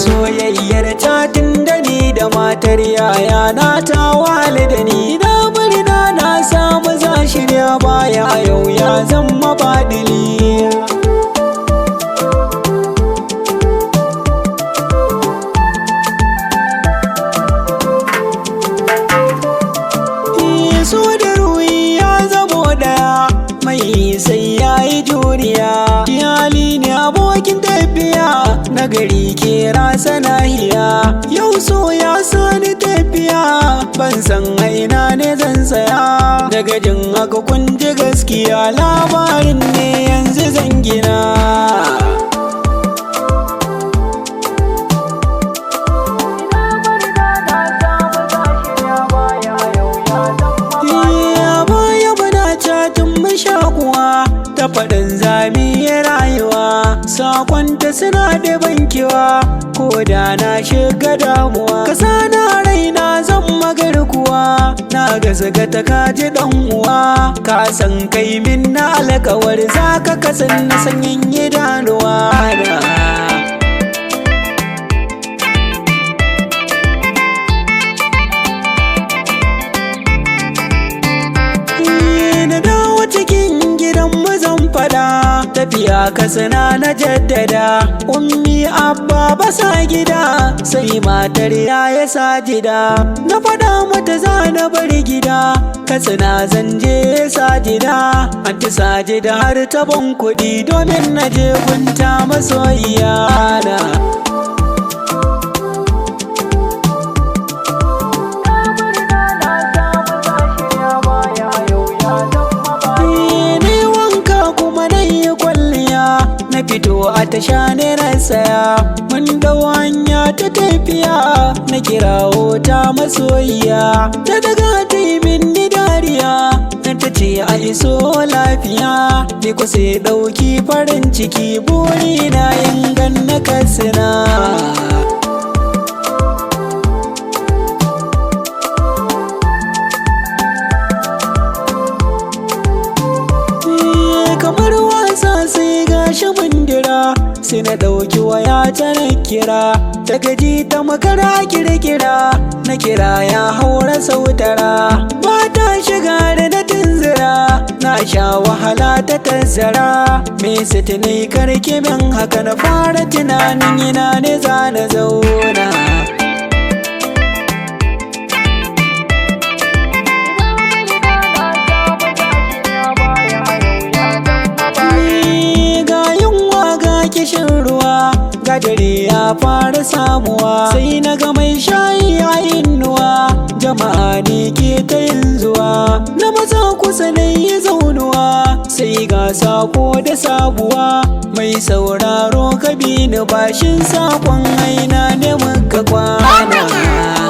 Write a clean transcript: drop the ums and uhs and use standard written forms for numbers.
Soyayyar tatin da ni da matar yaya na ta wale da ni, na murna na samu za shirya baya yau ya zama badili. So da ruwi ya zamo daya mai sai ya yi juriya, iyali ne abokin tafiya na gari ke rasa nahiya. Yau so ya sani tafiya ban san aina ne zan tsaya, daga jin haka kun ji gaskiya labarin ne yanzu zan gina. Ta faɗin zami ya rayuwa, sakonta suna da bankewa, ko da na shiga damuwa. Kasa na raina zan magarkuwa, na gazaga ta kaji ɗan uwa. Ka san kai min na alkawar za ka kasan na sanyin idanuwa na. Tafiya kasana na jaddada, ummi abba basa gida, sai matar ya sajida. Na faɗa mata za na bar gida, katsina zan je sajida. Anti sajida har ta ban kuɗi domin na je gunta masoyiya na. Na fito a tasha ne na saya, mun dau hanya ta tafiya, na kirawo ta masoyiya. Ta daga ta yi min dariya, na ta ce a iso lafiya. Ni ku sai ɗauki farin ciki, buri na yin ganna Katsina. Kamar wasa sai gashi bindira, sai na ɗauki waya ta na kira, ta gaji ta makara kirkira, na kira ya haura sautara. Ba ta shiga da na tunzura, na sha wahala ta tazzara. Me sitinai karki min haka, na fara tunanin ina ne za na zauna. Kishin ruwa gadare ya fara samuwa, sai na ga mai shayi a innuwa, jama'a ne ke ta yin zuwa. Na maza kusa na yi zaunuwa, sai ga sako da sabuwa. Mai sauraro ka bi ni bashin sakon aina ne muka kwana.